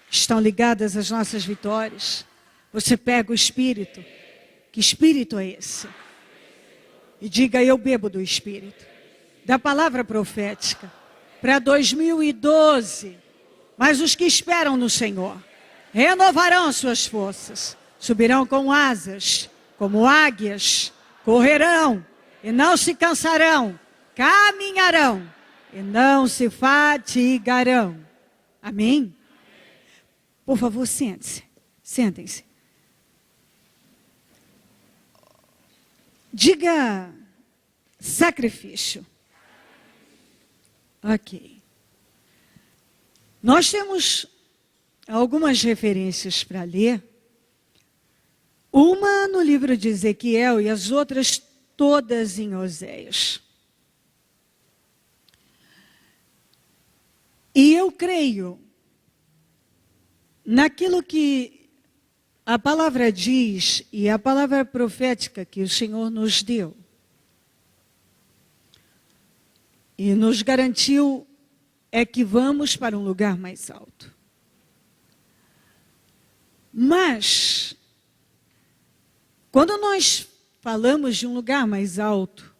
estão ligadas às nossas vitórias. Você pega o Espírito. Que Espírito é esse? E diga, eu bebo do Espírito. Da palavra profética. Para 2012. Mas os que esperam no Senhor renovarão suas forças. Subirão com asas, como águias. Correrão e não se cansarão. Caminharão e não se fatigarão. Amém? Por favor, sente-se. Sentem-se. Diga sacrifício. Ok. Nós temos algumas referências para ler. Uma no livro de Ezequiel e as outras todas em Oséias. E eu creio naquilo que a palavra diz e a palavra profética que o Senhor nos deu. E nos garantiu é que vamos para um lugar mais alto. Mas, quando nós falamos de um lugar mais alto,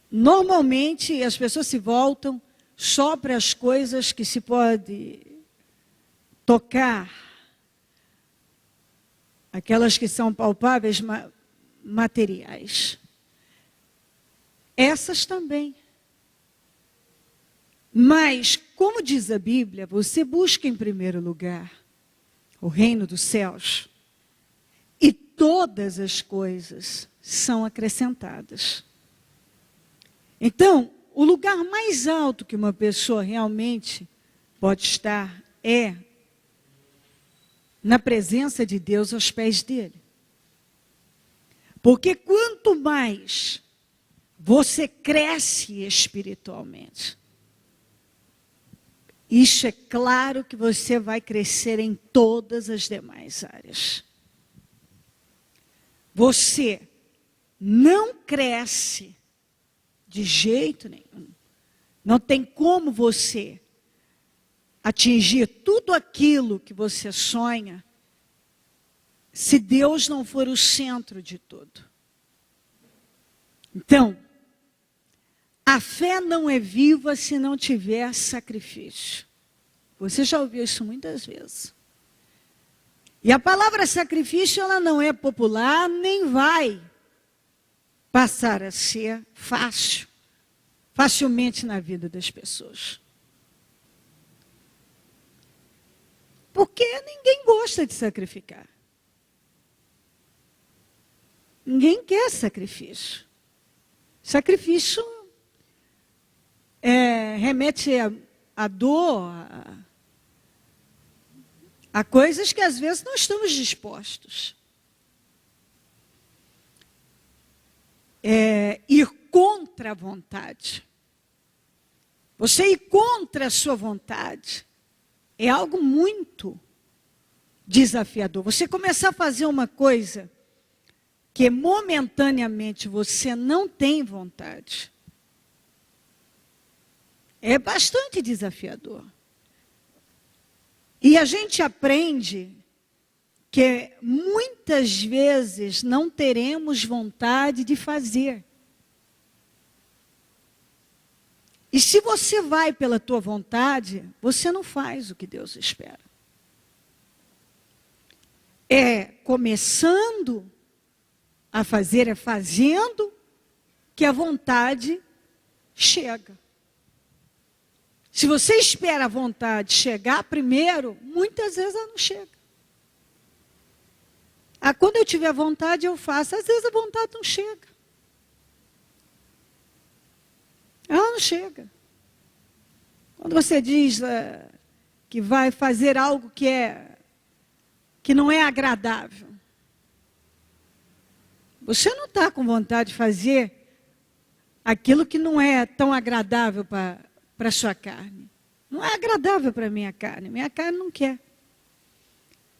normalmente as pessoas se voltam só para as coisas que se pode tocar, aquelas que são palpáveis, materiais. Essas também. Mas, como diz a Bíblia, você busca em primeiro lugar o reino dos céus e todas as coisas são acrescentadas. Então, o lugar mais alto que uma pessoa realmente pode estar é na presença de Deus aos pés dele. Porque quanto mais você cresce espiritualmente, isso é claro que você vai crescer em todas as demais áreas. Você não cresce de jeito nenhum. Não tem como você atingir tudo aquilo que você sonha se Deus não for o centro de tudo. Então, a fé não é viva se não tiver sacrifício. Você já ouviu isso muitas vezes. E a palavra sacrifício, ela não é popular, nem vai passar a ser facilmente na vida das pessoas. Porque ninguém gosta de sacrificar. Ninguém quer sacrifício. Sacrifício remete a dor, a coisas que às vezes não estamos dispostos. Ir contra a vontade. Você ir contra a sua vontade é algo muito desafiador. Você começar a fazer uma coisa que momentaneamente você não tem vontade, é bastante desafiador. E a gente aprende que muitas vezes não teremos vontade de fazer. E se você vai pela tua vontade, você não faz o que Deus espera. É começando a fazer, é fazendo que a vontade chega. Se você espera a vontade chegar primeiro, muitas vezes ela não chega. Quando eu tiver vontade, eu faço. Às vezes a vontade não chega. Ela não chega. Quando você diz que vai fazer algo que não é agradável, você não está com vontade de fazer aquilo que não é tão agradável para a sua carne. Não é agradável para a minha carne não quer.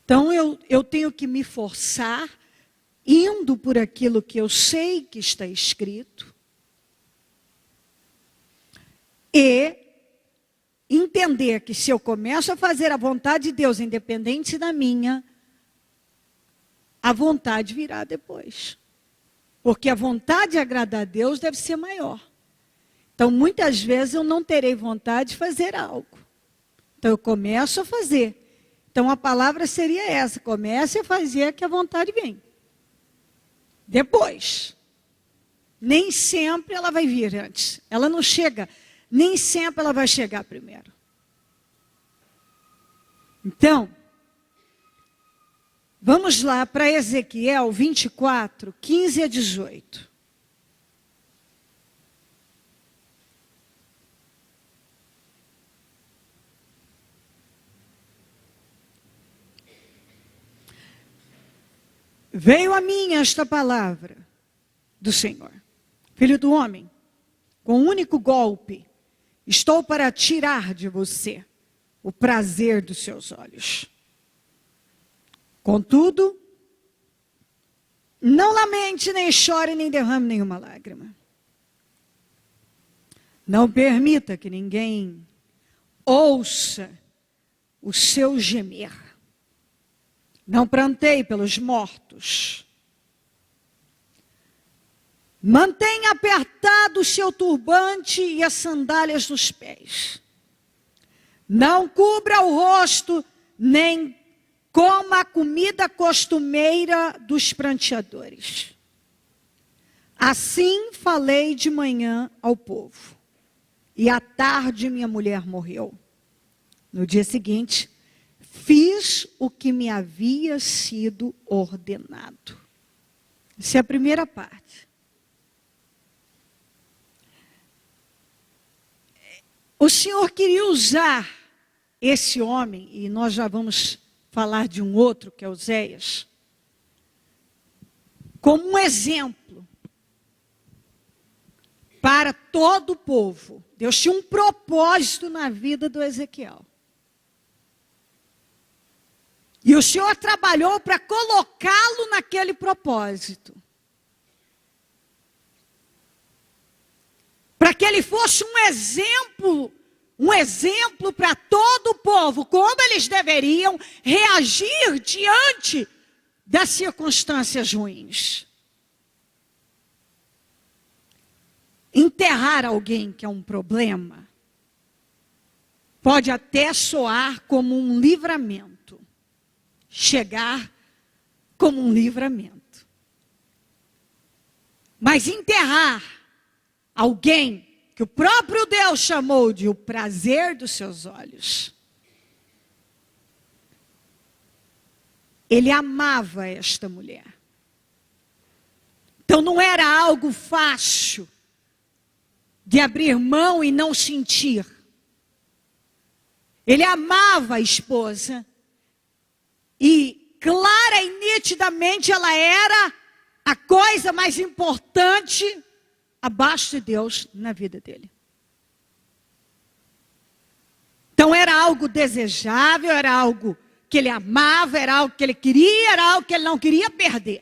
Então eu tenho que me forçar, indo por aquilo que eu sei que está escrito, e entender que se eu começo a fazer a vontade de Deus independente da minha, a vontade virá depois. Porque a vontade de agradar a Deus deve ser maior. Então, muitas vezes eu não terei vontade de fazer algo. Então, eu começo a fazer. Então, a palavra seria essa: comece a fazer que a vontade vem. Depois. Nem sempre ela vai vir antes. Ela não chega. Nem sempre ela vai chegar primeiro. Então, vamos lá para Ezequiel 24, 15 a 18. Veio a mim esta palavra do Senhor: filho do homem, com um único golpe, estou para tirar de você o prazer dos seus olhos. Contudo, não lamente, nem chore, nem derrame nenhuma lágrima. Não permita que ninguém ouça o seu gemer. Não pranteie pelos mortos. Mantenha apertado o seu turbante e as sandálias dos pés. Não cubra o rosto, nem coma a comida costumeira dos pranteadores. Assim falei de manhã ao povo, e à tarde minha mulher morreu. No dia seguinte, fiz o que me havia sido ordenado. Essa é a primeira parte. O Senhor queria usar esse homem, e nós já vamos falar de um outro, que é Oséias, como um exemplo para todo o povo. Deus tinha um propósito na vida do Ezequiel. E o Senhor trabalhou para colocá-lo naquele propósito. Para que ele fosse um exemplo para todo o povo, como eles deveriam reagir diante das circunstâncias ruins. Enterrar alguém que é um problema pode até soar como um livramento, chegar como um livramento. Mas enterrar alguém que o próprio Deus chamou de o prazer dos seus olhos, ele amava esta mulher. Então não era algo fácil de abrir mão e não sentir. Ele amava a esposa e clara e nitidamente ela era a coisa mais importante abaixo de Deus na vida dele. Então era algo desejável, era algo que ele amava, era algo que ele queria, era algo que ele não queria perder.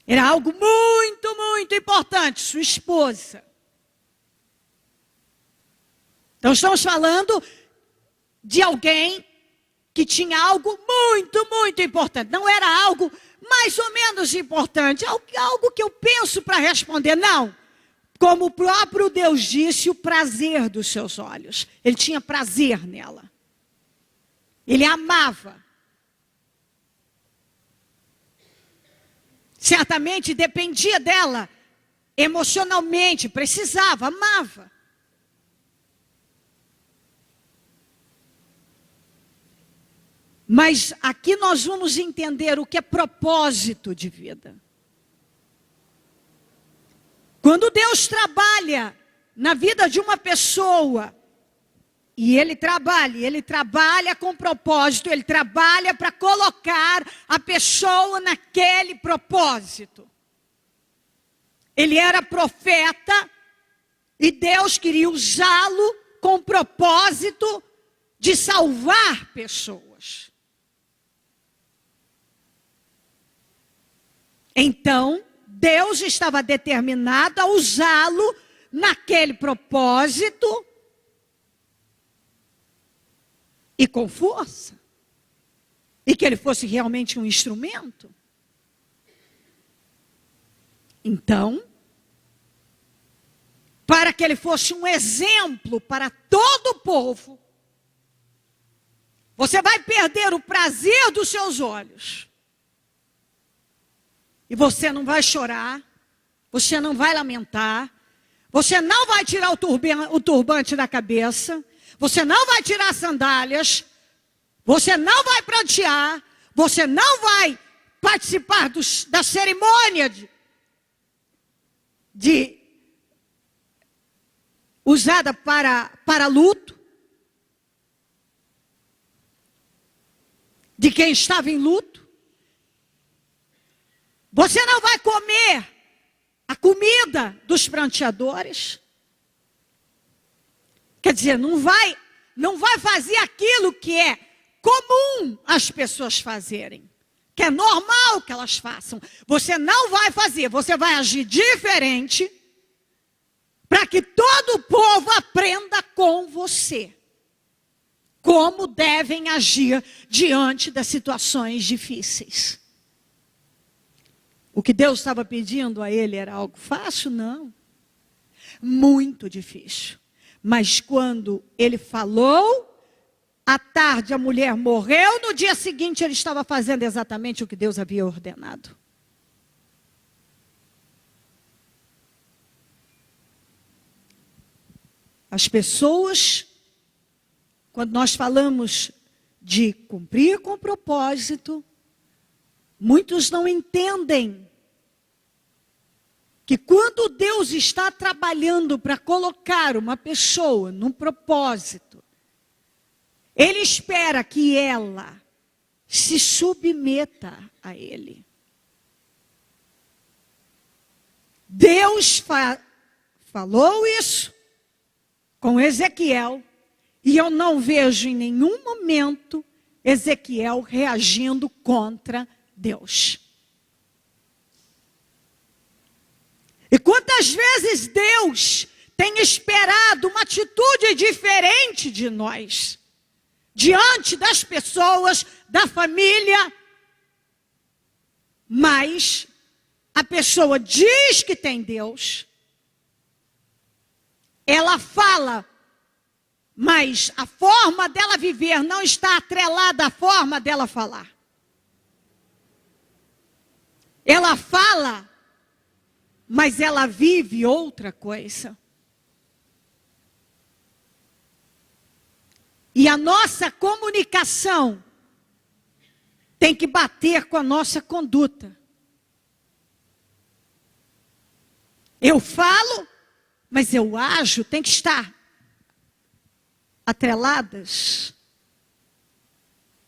Era algo muito, muito importante, sua esposa. Então estamos falando de alguém que tinha algo muito, muito importante. Não era algo mais ou menos importante, algo que eu penso para responder. Não, como o próprio Deus disse, o prazer dos seus olhos. Ele tinha prazer nela. Ele amava. Certamente dependia dela emocionalmente, precisava, amava. Mas aqui nós vamos entender o que é propósito de vida. Quando Deus trabalha na vida de uma pessoa, e Ele trabalha com propósito, Ele trabalha para colocar a pessoa naquele propósito. Ele era profeta, e Deus queria usá-lo com o propósito de salvar pessoas. Então, Deus estava determinado a usá-lo naquele propósito e com força. E que ele fosse realmente um instrumento. Então, para que ele fosse um exemplo para todo o povo, você vai perder o prazer dos seus olhos. E você não vai chorar, você não vai lamentar, você não vai tirar o turbante da cabeça, você não vai tirar as sandálias, você não vai prantear, você não vai participar da cerimônia usada para luto, de quem estava em luto. Você não vai comer a comida dos pranteadores. Quer dizer, não vai fazer aquilo que é comum as pessoas fazerem, que é normal que elas façam. Você não vai fazer, você vai agir diferente, para que todo o povo aprenda com você como devem agir diante das situações difíceis. O que Deus estava pedindo a ele era algo fácil? Não. Muito difícil. Mas quando ele falou, à tarde a mulher morreu, no dia seguinte ele estava fazendo exatamente o que Deus havia ordenado. As pessoas, quando nós falamos de cumprir com propósito, muitos não entendem que quando Deus está trabalhando para colocar uma pessoa num propósito, Ele espera que ela se submeta a Ele. Deus falou isso com Ezequiel, e eu não vejo em nenhum momento Ezequiel reagindo contra Deus. E quantas vezes Deus tem esperado uma atitude diferente de nós, diante das pessoas, da família, mas a pessoa diz que tem Deus, ela fala, mas a forma dela viver não está atrelada à forma dela falar. Ela fala, mas ela vive outra coisa. E a nossa comunicação tem que bater com a nossa conduta. Eu falo, mas eu ajo, tem que estar atreladas.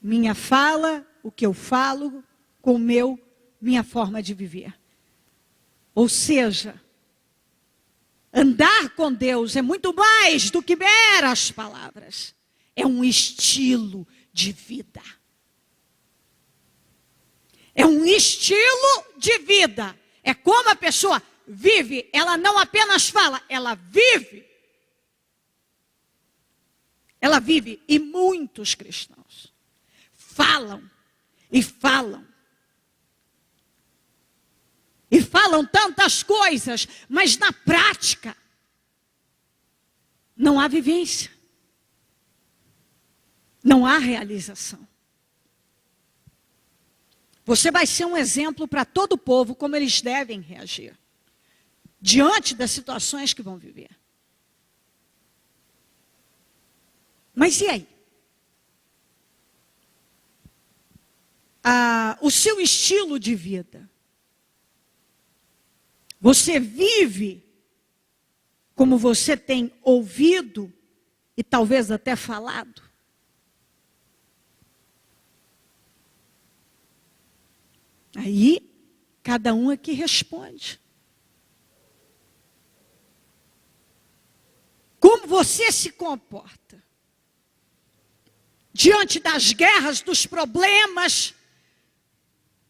Minha fala, o que eu falo, com minha forma de viver. Ou seja, andar com Deus é muito mais do que meras palavras. É um estilo de vida. É um estilo de vida. É como a pessoa vive. Ela não apenas fala, ela vive. Ela vive. E muitos cristãos falam e falam. E falam tantas coisas, mas na prática não há vivência. Não há realização. Você vai ser um exemplo para todo o povo como eles devem reagir diante das situações que vão viver. Mas e aí? O seu estilo de vida. Você vive como você tem ouvido e talvez até falado? Aí, cada um aqui responde. Como você se comporta diante das guerras, dos problemas,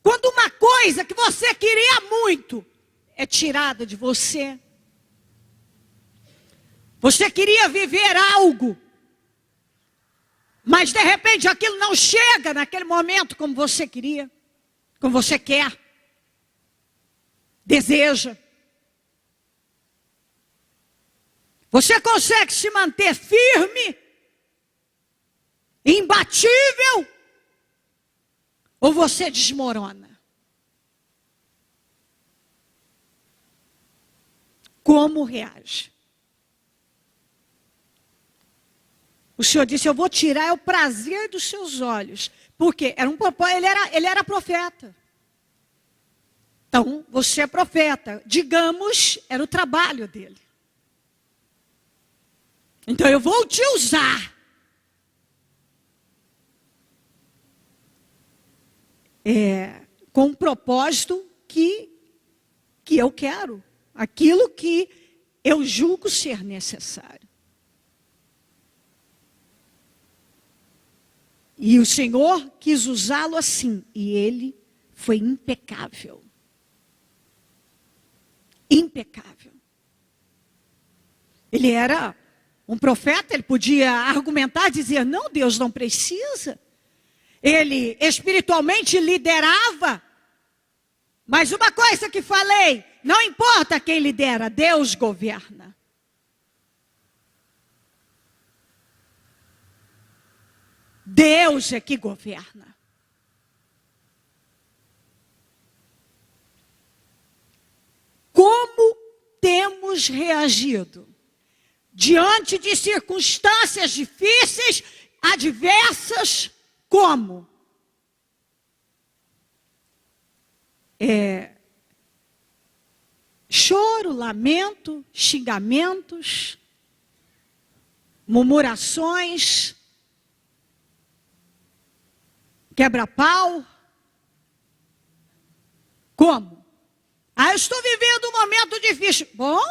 quando uma coisa que você queria muito é tirada de você? Você queria viver algo, mas de repente aquilo não chega naquele momento como você queria, como você quer, deseja. Você consegue se manter firme, imbatível, ou você desmorona? Como reage? O Senhor disse: eu vou tirar o prazer dos seus olhos. Por quê? Ele era profeta. Então, você é profeta. Digamos, era o trabalho dele. Então, eu vou te usar. Com um propósito que eu quero. Aquilo que eu julgo ser necessário. E o Senhor quis usá-lo assim. E ele foi impecável. Impecável. Ele era um profeta, ele podia argumentar, dizer: não, Deus não precisa. Ele espiritualmente liderava. Mas uma coisa que falei: não importa quem lidera, Deus governa. Deus é que governa. Como temos reagido diante de circunstâncias difíceis, adversas? Como? Choro, lamento, xingamentos, murmurações, quebra-pau. Como? Eu estou vivendo um momento difícil. Bom,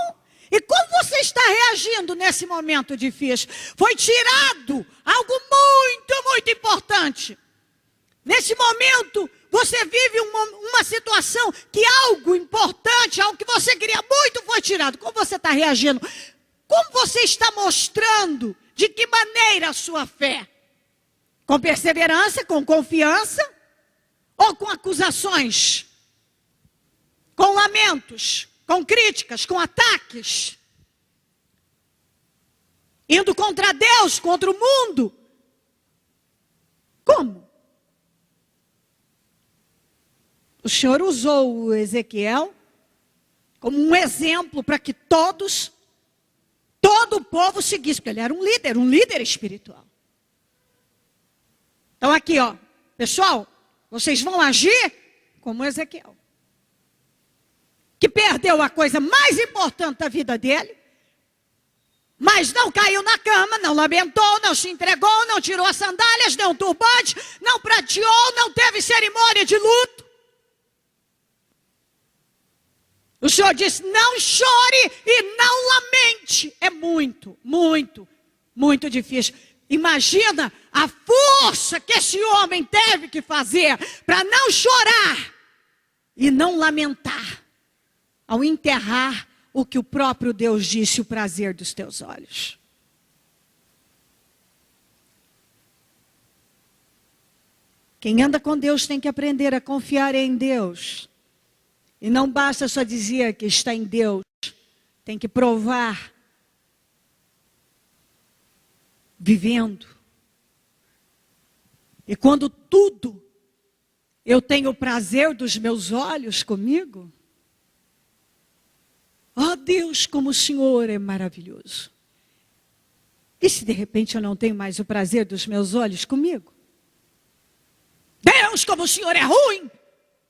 e como você está reagindo nesse momento difícil? Foi tirado algo muito, muito importante. Nesse momento, você vive uma situação que algo importante, algo que você queria muito, foi tirado. Como você está reagindo? Como você está mostrando? De que maneira a sua fé? Com perseverança, com confiança? Ou com acusações? Com lamentos? Com críticas? Com ataques? Indo contra Deus, contra o mundo? Como? O Senhor usou o Ezequiel como um exemplo para que todo o povo seguisse, porque ele era um líder espiritual. Então aqui, pessoal, vocês vão agir como Ezequiel, que perdeu a coisa mais importante da vida dele, mas não caiu na cama, não lamentou, não se entregou, não tirou as sandálias, não turbante, não prateou, não teve cerimônia de luto. O Senhor disse: não chore e não lamente. É muito, muito, muito difícil. Imagina a força que esse homem teve que fazer para não chorar e não lamentar ao enterrar o que o próprio Deus disse: o prazer dos teus olhos. Quem anda com Deus tem que aprender a confiar em Deus. E não basta só dizer que está em Deus. Tem que provar. Vivendo. E quando tudo eu tenho o prazer dos meus olhos comigo. Oh Deus, como o Senhor é maravilhoso. E se de repente eu não tenho mais o prazer dos meus olhos comigo? Deus, como o Senhor é ruim.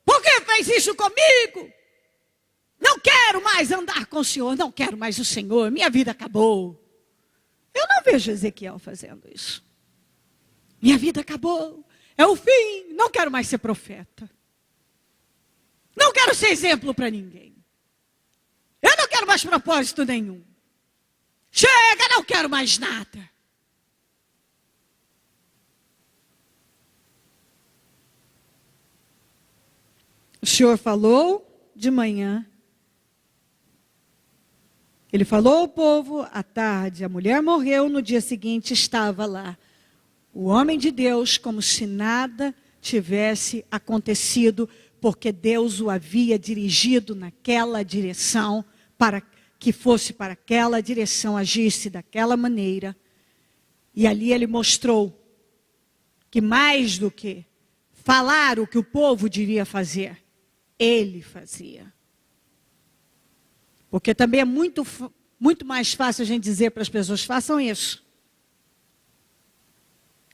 Por que fez isso comigo? Não quero mais andar com o Senhor, não quero mais o Senhor, minha vida acabou. Eu não vejo Ezequiel fazendo isso. Minha vida acabou, é o fim, não quero mais ser profeta. Não quero ser exemplo para ninguém. Eu não quero mais propósito nenhum. Chega, não quero mais nada. O Senhor falou de manhã. Ele falou ao povo à tarde, a mulher morreu, no dia seguinte estava lá o homem de Deus, como se nada tivesse acontecido, porque Deus o havia dirigido naquela direção, para que fosse para aquela direção, agisse daquela maneira. E ali ele mostrou que mais do que falar o que o povo devia fazer, ele fazia. Porque também é muito mais fácil a gente dizer para as pessoas, façam isso.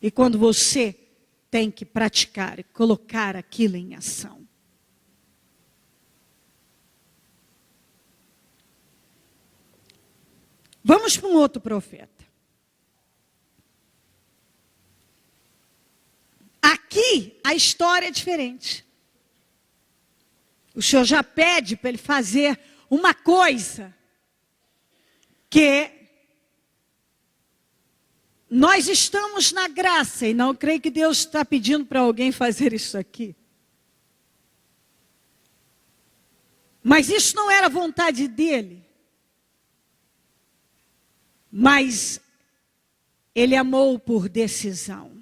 E quando você tem que praticar e colocar aquilo em ação. Vamos para um outro profeta. Aqui a história é diferente. O Senhor já pede para ele fazer uma coisa que nós estamos na graça e não creio que Deus está pedindo para alguém fazer isso aqui. Mas isso não era vontade dele. Mas ele amou por decisão.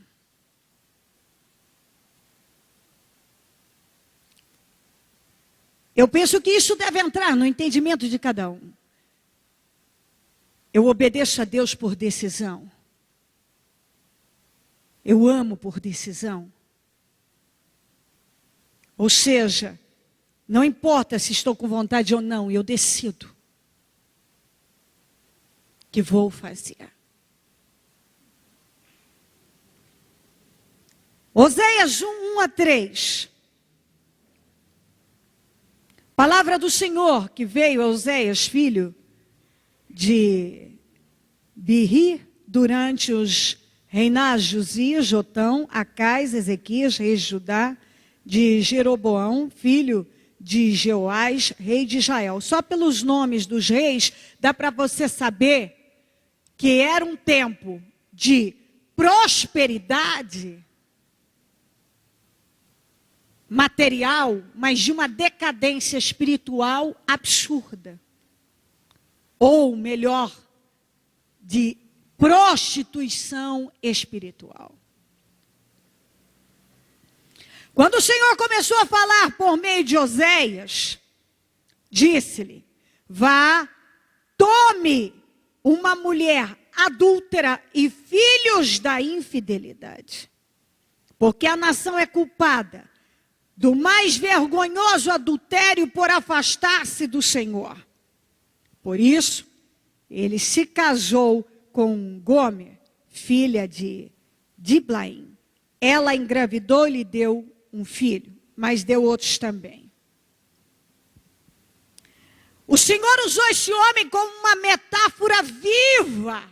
Eu penso que isso deve entrar no entendimento de cada um. Eu obedeço a Deus por decisão. Eu amo por decisão. Ou seja, não importa se estou com vontade ou não, eu decido que vou fazer. Oséias 1:3. Palavra do Senhor que veio a Oséias, filho de Birri, durante os reinados de Josias, Jotão, Acais, Ezequias, rei de Judá, de Jeroboão, filho de Jeoás, rei de Israel. Só pelos nomes dos reis, dá para você saber que era um tempo de prosperidade material, mas de uma decadência espiritual absurda. Ou melhor, de prostituição espiritual. Quando o Senhor começou a falar por meio de Oséias, disse-lhe: vá, tome uma mulher adúltera e filhos da infidelidade, porque a nação é culpada do mais vergonhoso adultério por afastar-se do Senhor. Por isso, ele se casou com Gomer, filha de Diblaim. Ela engravidou e lhe deu um filho, mas deu outros também. O Senhor usou esse homem como uma metáfora viva.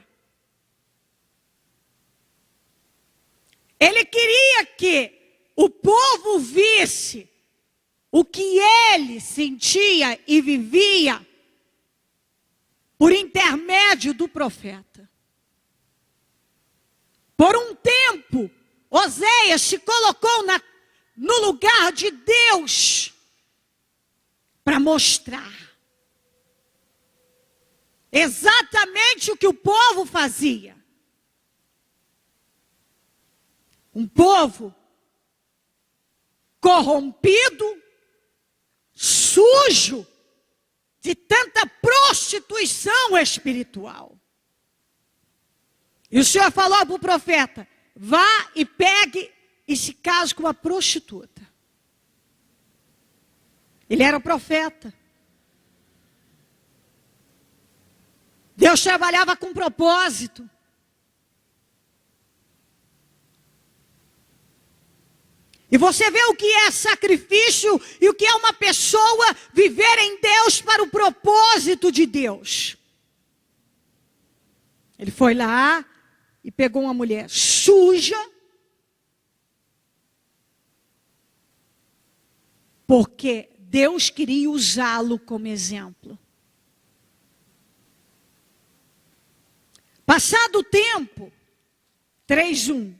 Ele queria que o povo visse o que ele sentia e vivia por intermédio do profeta. Por um tempo, Oséias se colocou no lugar de Deus para mostrar exatamente o que o povo fazia. Um povo corrompido, sujo, de tanta prostituição espiritual. E o Senhor falou para o profeta: vá e pegue e se case com uma prostituta. Ele era profeta. Deus trabalhava com propósito. E você vê o que é sacrifício e o que é uma pessoa viver em Deus para o propósito de Deus. Ele foi lá e pegou uma mulher suja, porque Deus queria usá-lo como exemplo. Passado o tempo, 3:1.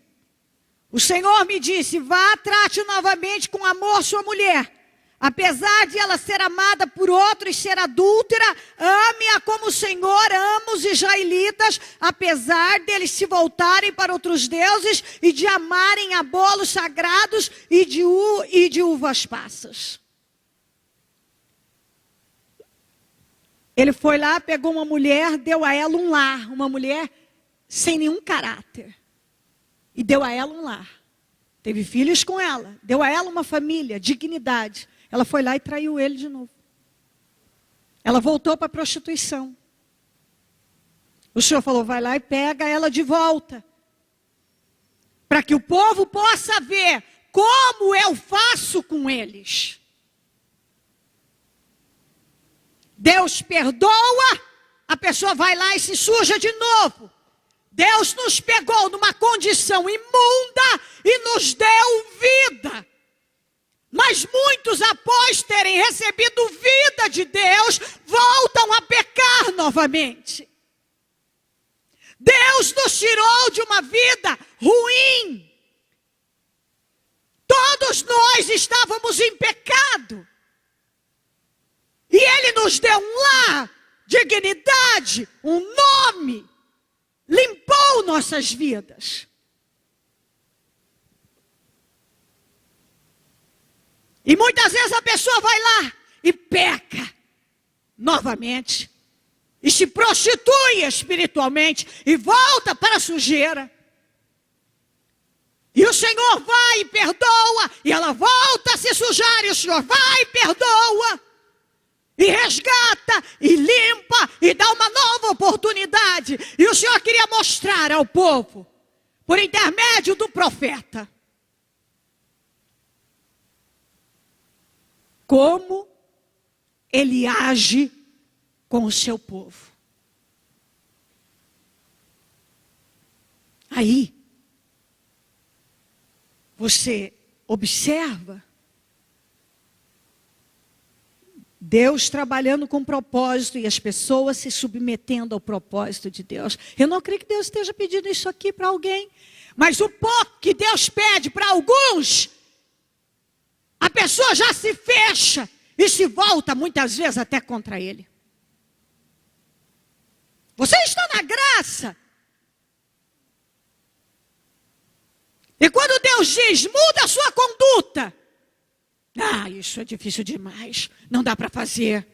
O Senhor me disse: vá, trate novamente com amor sua mulher, Apesar de ela ser amada por outros e ser adúltera, ame-a como o Senhor ama os israelitas, apesar deles se voltarem para outros deuses e de amarem a bolos sagrados e de uvas passas. Ele foi lá, pegou uma mulher, deu a ela um lar, uma mulher sem nenhum caráter, e deu a ela um lar. Teve filhos com ela, deu a ela uma família, dignidade. Ela foi lá e traiu ele de novo. Ela voltou para a prostituição. O Senhor falou, vai lá e pega ela de volta. Para que o povo possa ver como eu faço com eles. Deus perdoa, a pessoa vai lá e se suja de novo. Deus nos pegou numa condição imunda e nos deu vida. Mas muitos, após terem recebido vida de Deus, voltam a pecar novamente. Deus nos tirou de uma vida ruim. Todos nós estávamos em pecado. E Ele nos deu um lar, dignidade, um nome. Limpou nossas vidas. E muitas vezes a pessoa vai lá e peca novamente. E se prostitui espiritualmente e volta para a sujeira. E o Senhor vai e perdoa. E ela volta a se sujar. E o Senhor vai e perdoa. E resgata, e limpa, e dá uma nova oportunidade. E o Senhor queria mostrar ao povo, por intermédio do profeta, como Ele age com o seu povo. Aí, você observa Deus trabalhando com propósito e as pessoas se submetendo ao propósito de Deus. Eu não creio que Deus esteja pedindo isso aqui para alguém, mas o pouco que Deus pede para alguns, a pessoa já se fecha e se volta muitas vezes até contra Ele. Você está na graça. E quando Deus diz, muda a sua conduta. Ah, isso é difícil demais, não dá para fazer.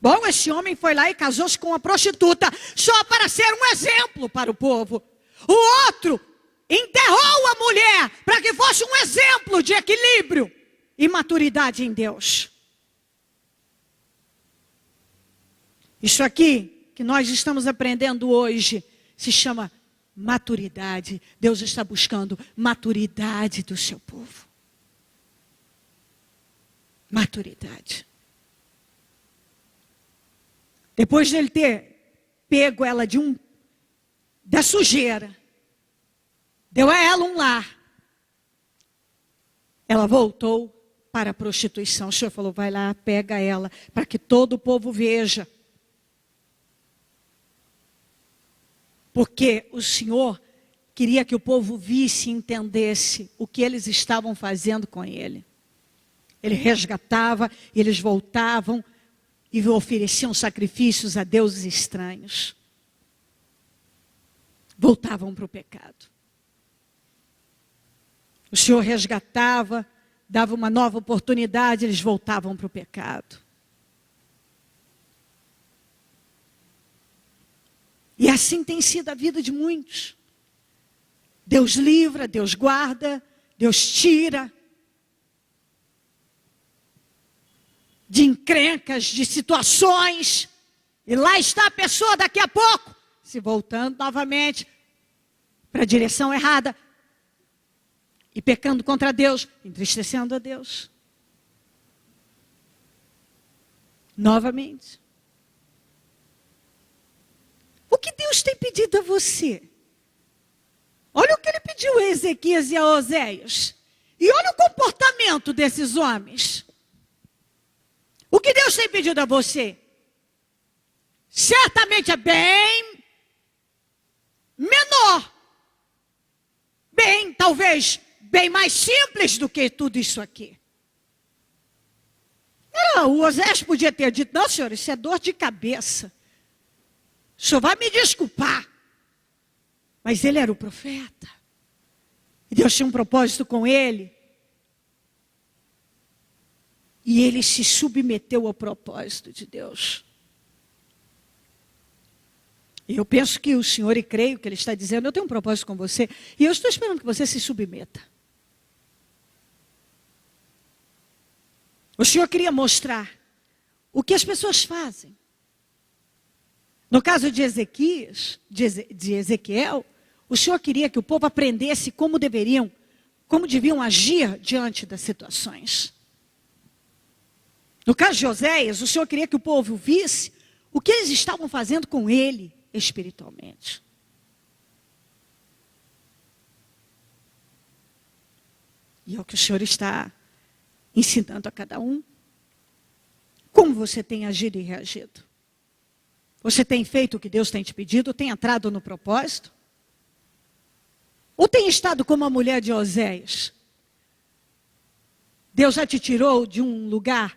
Bom, esse homem foi lá e casou-se com uma prostituta, só para ser um exemplo para o povo. O outro enterrou a mulher, para que fosse um exemplo de equilíbrio e maturidade em Deus. Isso aqui que nós estamos aprendendo hoje se chama maturidade. Deus está buscando maturidade do seu povo. Maturidade. Depois de ele ter pego ela da sujeira, deu a ela um lar, ela voltou para a prostituição. O Senhor falou, vai lá, pega ela, para que todo o povo veja. Porque o Senhor queria que o povo visse e entendesse o que eles estavam fazendo com ele. Ele resgatava, e eles voltavam e ofereciam sacrifícios a deuses estranhos. Voltavam para o pecado. O Senhor resgatava, dava uma nova oportunidade, eles voltavam para o pecado. E assim tem sido a vida de muitos. Deus livra, Deus guarda, Deus tira de encrencas, de situações, e lá está a pessoa daqui a pouco, se voltando novamente para a direção errada, e pecando contra Deus, entristecendo a Deus. Novamente. O que Deus tem pedido a você? Olha o que Ele pediu a Ezequias e a Oséias, e olha o comportamento desses homens. O que Deus tem pedido a você? Certamente é bem menor. Talvez, bem mais simples do que tudo isso aqui. O Oséias podia ter dito, não, senhor, isso é dor de cabeça. O senhor vai me desculpar. Mas ele era o profeta. E Deus tinha um propósito com ele. E ele se submeteu ao propósito de Deus. E eu penso que o Senhor, e creio que Ele está dizendo, eu tenho um propósito com você, e eu estou esperando que você se submeta. O Senhor queria mostrar o que as pessoas fazem. No caso de Ezequiel, o Senhor queria que o povo aprendesse como deviam agir diante das situações. No caso de Oséias, o Senhor queria que o povo visse o que eles estavam fazendo com ele espiritualmente. E é o que o Senhor está ensinando a cada um. Como você tem agido e reagido? Você tem feito o que Deus tem te pedido? Tem entrado no propósito? Ou tem estado como a mulher de Oséias? Deus já te tirou de um lugar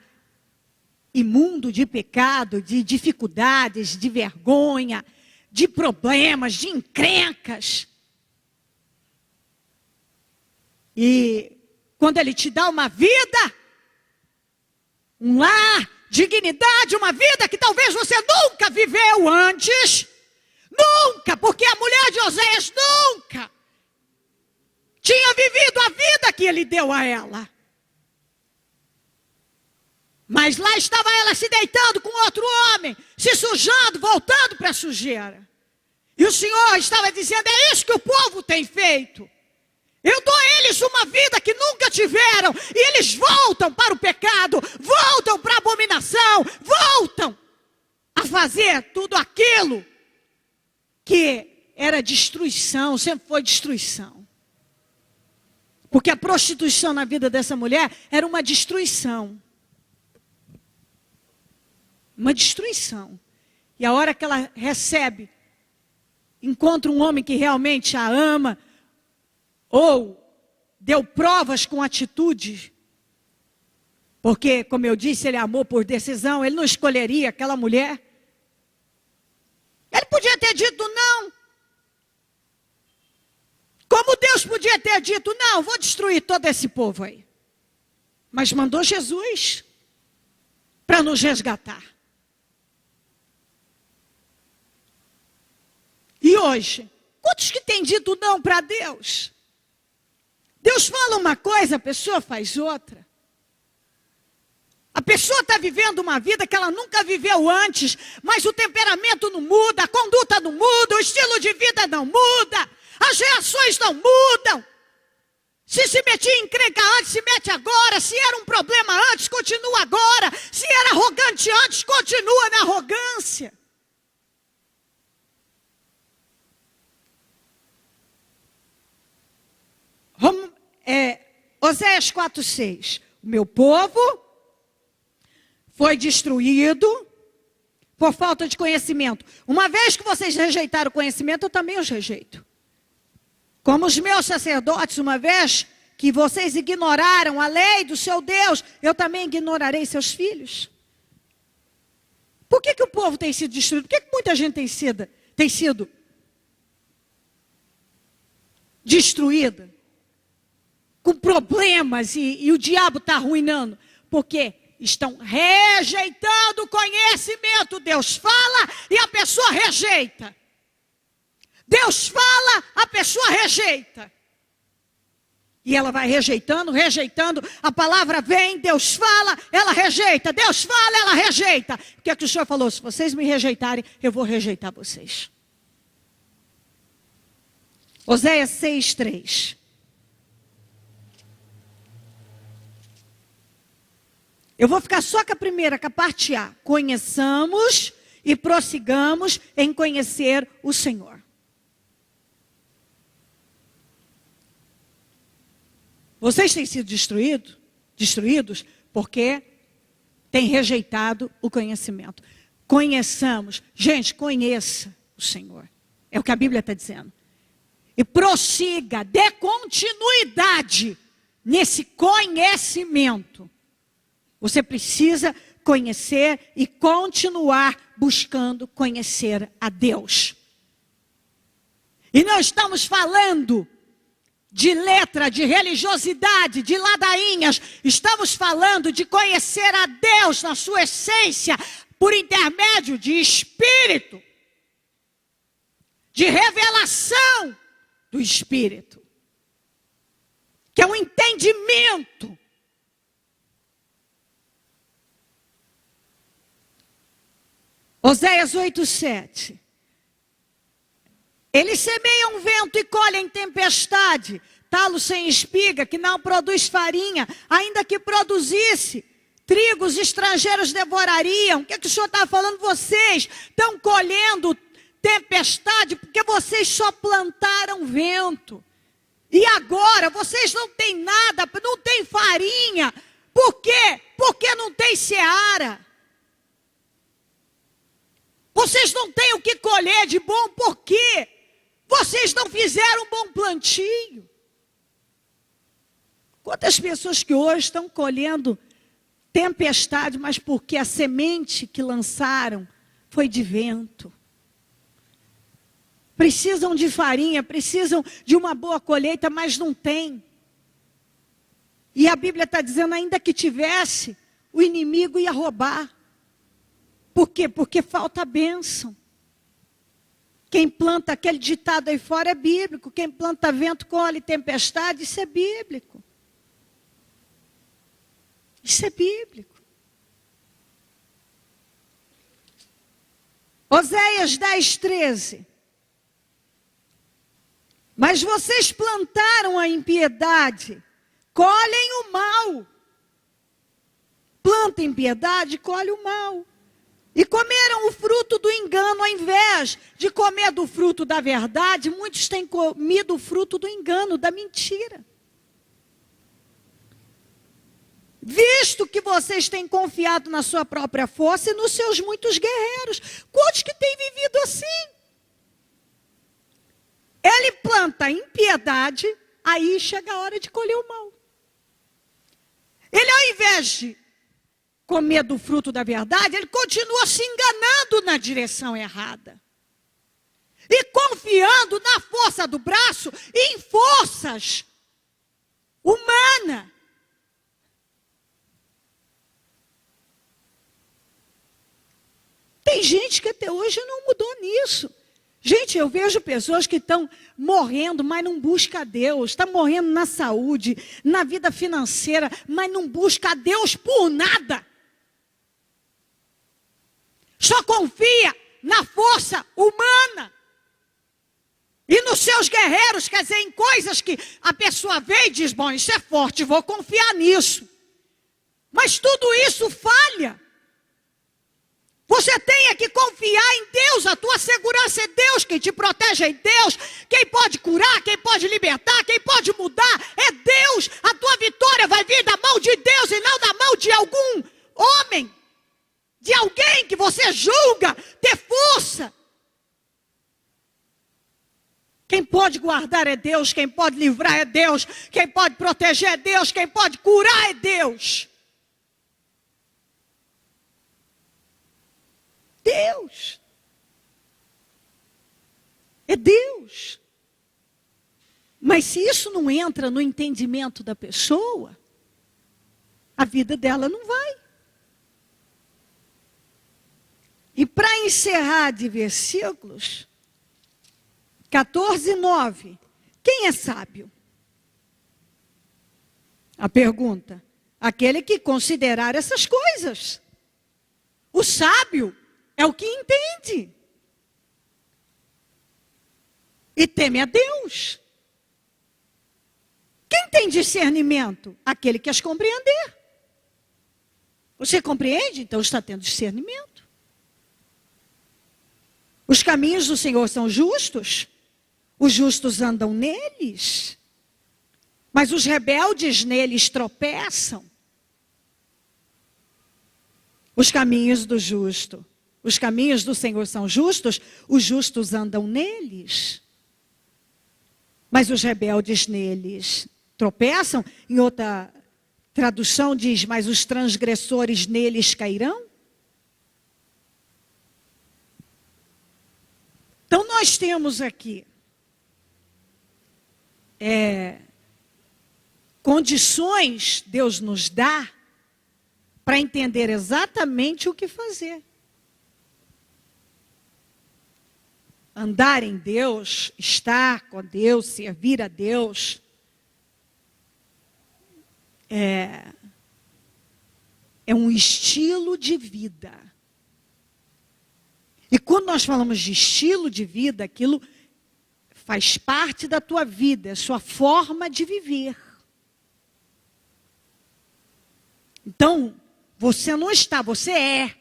imundo de pecado, de dificuldades, de vergonha, de problemas, de encrencas. E quando Ele te dá uma vida, um lar, dignidade, uma vida que talvez você nunca viveu antes, nunca, porque a mulher de Oséias nunca tinha vivido a vida que Ele deu a ela. Mas lá estava ela se deitando com outro homem, se sujando, voltando para a sujeira. E o Senhor estava dizendo, é isso que o povo tem feito. Eu dou a eles uma vida que nunca tiveram, e eles voltam para o pecado, voltam para a abominação, voltam a fazer tudo aquilo que era destruição, sempre foi destruição. Porque a prostituição na vida dessa mulher era uma destruição. Uma destruição. E a hora que ela recebe, encontra um homem que realmente a ama, ou deu provas com atitude, porque, como eu disse, ele amou por decisão, ele não escolheria aquela mulher. Ele podia ter dito não. Como Deus podia ter dito, não, vou destruir todo esse povo aí. Mas mandou Jesus para nos resgatar. E hoje, quantos que têm dito não para Deus? Deus fala uma coisa, a pessoa faz outra. A pessoa está vivendo uma vida que ela nunca viveu antes, mas o temperamento não muda, a conduta não muda, o estilo de vida não muda, as reações não mudam. Se metia em encrenca antes, se mete agora. Se era um problema antes, continua agora. Se era arrogante antes, continua na arrogância. Oséias 4:6. O meu povo foi destruído por falta de conhecimento. Uma vez que vocês rejeitaram o conhecimento, eu também os rejeito. Como os meus sacerdotes, uma vez que vocês ignoraram a lei do seu Deus, eu também ignorarei seus filhos. Por que o povo tem sido destruído? Por que muita gente tem sido destruída? Com problemas e o diabo está arruinando. Porque estão rejeitando o conhecimento. Deus fala e a pessoa rejeita. Deus fala, a pessoa rejeita. E ela vai rejeitando, a palavra vem, Deus fala, ela rejeita. Deus fala, ela rejeita. O que é que o Senhor falou? Se vocês me rejeitarem, eu vou rejeitar vocês. Oséias 6:3. Eu vou ficar só com a primeira, com a parte A. Conheçamos e prossigamos em conhecer o Senhor. Vocês têm sido destruídos porque têm rejeitado o conhecimento. Conheçamos. Gente, conheça o Senhor. É o que a Bíblia está dizendo. E prossiga, dê continuidade nesse conhecimento. Você precisa conhecer e continuar buscando conhecer a Deus. E não estamos falando de letra, de religiosidade, de ladainhas. Estamos falando de conhecer a Deus na sua essência, por intermédio de Espírito, de revelação do Espírito, que é um entendimento. Oséias 8:7. Eles semeiam vento e colhem tempestade, talo sem espiga, que não produz farinha, ainda que produzisse, trigo os estrangeiros devorariam. O que o Senhor está falando? Vocês estão colhendo tempestade porque vocês só plantaram vento. E agora vocês não têm nada, não têm farinha. Por quê? Porque não tem seara. Vocês não têm o que colher de bom, por quê? Vocês não fizeram um bom plantio. Quantas pessoas que hoje estão colhendo tempestade, mas porque a semente que lançaram foi de vento. Precisam de farinha, precisam de uma boa colheita, mas não tem. E a Bíblia está dizendo, ainda que tivesse, o inimigo ia roubar. Por quê? Porque falta bênção. Quem planta, aquele ditado aí fora é bíblico. Quem planta vento, colhe tempestade, isso é bíblico. Isso é bíblico. Oséias 10:13. Mas vocês plantaram a impiedade, colhem o mal. Planta impiedade, colhe o mal. E comeram o fruto do engano, ao invés de comer do fruto da verdade, muitos têm comido o fruto do engano, da mentira. Visto que vocês têm confiado na sua própria força e nos seus muitos guerreiros. Quantos que têm vivido assim? Ele planta impiedade, aí chega a hora de colher o mal. Ele, ao invés de comer do fruto da verdade, ele continua se enganando na direção errada. E confiando na força do braço e em forças humanas. Tem gente que até hoje não mudou nisso. Gente, eu vejo pessoas que estão morrendo, mas não buscam a Deus. Está morrendo na saúde, na vida financeira, mas não busca a Deus por nada. Só confia na força humana. E nos seus guerreiros, quer dizer, em coisas que a pessoa vê e diz, bom, isso é forte, vou confiar nisso. Mas tudo isso falha. Você tem que confiar em Deus, a tua segurança é Deus, quem te protege é Deus, quem pode curar, quem pode libertar, quem pode mudar é Deus. A tua vitória vai vir da mão de Deus e não da mão de algum homem, de alguém que você julga ter força. Quem pode guardar é Deus, quem pode livrar é Deus, quem pode proteger é Deus, quem pode curar é Deus. Deus. É Deus. Mas se isso não entra no entendimento da pessoa, a vida dela não vai. E para encerrar de versículos 14:9, quem é sábio? A pergunta, aquele que considerar essas coisas. O sábio é o que entende. E teme a Deus. Quem tem discernimento? Aquele que as compreender. Você compreende? Então está tendo discernimento. Os caminhos do Senhor são justos. Os justos andam neles. Mas os rebeldes neles tropeçam. Os caminhos do justo. Os caminhos do Senhor são justos, os justos andam neles. Mas os rebeldes neles tropeçam. Em outra tradução diz, mas os transgressores neles cairão? Então nós temos aqui condições Deus nos dá para entender exatamente o que fazer. Andar em Deus, estar com Deus, servir a Deus, é um estilo de vida. E quando nós falamos de estilo de vida, aquilo faz parte da tua vida, é a sua forma de viver. Então, você não está, você é.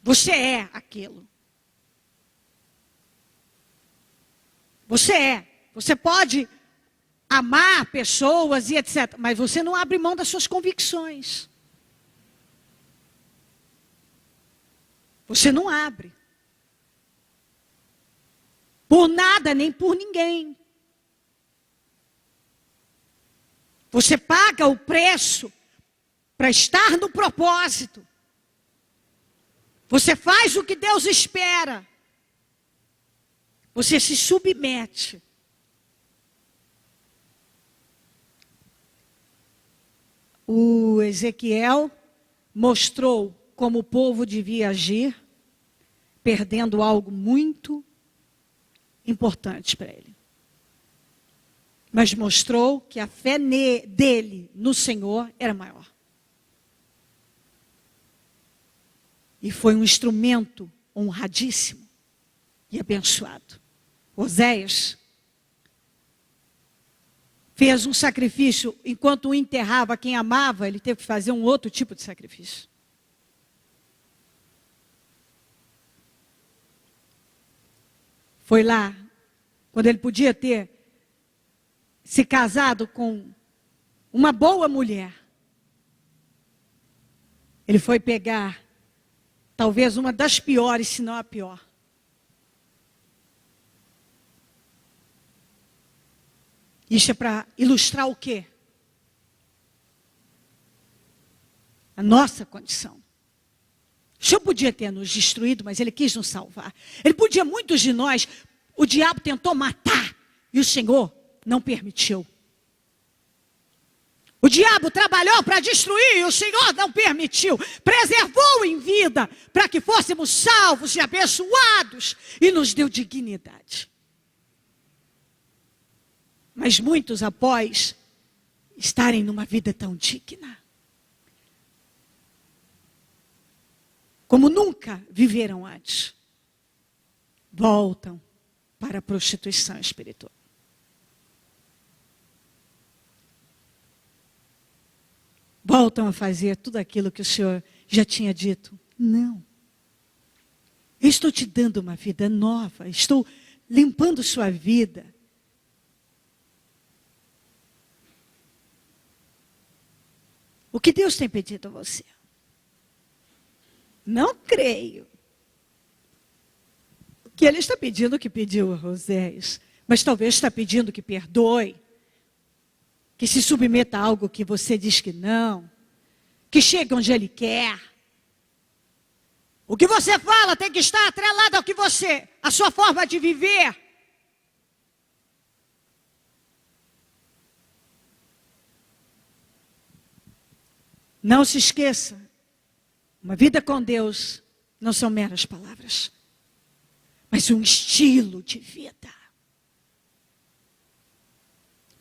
Você é aquilo. Você é. Você pode amar pessoas e etc. Mas você não abre mão das suas convicções. Você não abre. Por nada, nem por ninguém. Você paga o preço para estar no propósito. Você faz o que Deus espera. Você se submete. O Ezequiel mostrou como o povo devia agir, perdendo algo muito importante para ele. Mas mostrou que a fé dele no Senhor era maior. E foi um instrumento honradíssimo e abençoado. Oséias fez um sacrifício, enquanto enterrava quem amava, ele teve que fazer um outro tipo de sacrifício. Foi lá, quando ele podia ter se casado com uma boa mulher. Ele foi pegar, talvez uma das piores, se não a pior. Isso é para ilustrar o quê? A nossa condição. O Senhor podia ter nos destruído, mas Ele quis nos salvar. Ele podia, muitos de nós, o diabo tentou matar, e o Senhor não permitiu. O diabo trabalhou para destruir, e o Senhor não permitiu. Preservou em vida, para que fôssemos salvos e abençoados, e nos deu dignidade. Mas muitos, após estarem numa vida tão digna, como nunca viveram antes, voltam para a prostituição espiritual. Voltam a fazer tudo aquilo que o Senhor já tinha dito. Não. Eu estou te dando uma vida nova, estou limpando sua vida. O que Deus tem pedido a você? Não creio que Ele está pedindo o que pediu a Oséias, mas talvez está pedindo que perdoe, que se submeta a algo que você diz que não, que chegue onde Ele quer. O que você fala tem que estar atrelado ao que você, a sua forma de viver. Não se esqueça, uma vida com Deus não são meras palavras, mas um estilo de vida.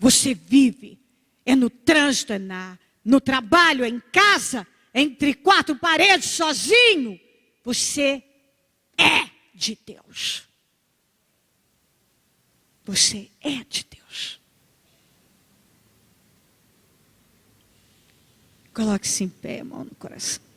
Você vive, é no trânsito, no trabalho, é em casa, entre quatro paredes, sozinho. Você é de Deus. Você é de Deus. Coloque-se em pé, a mão no coração.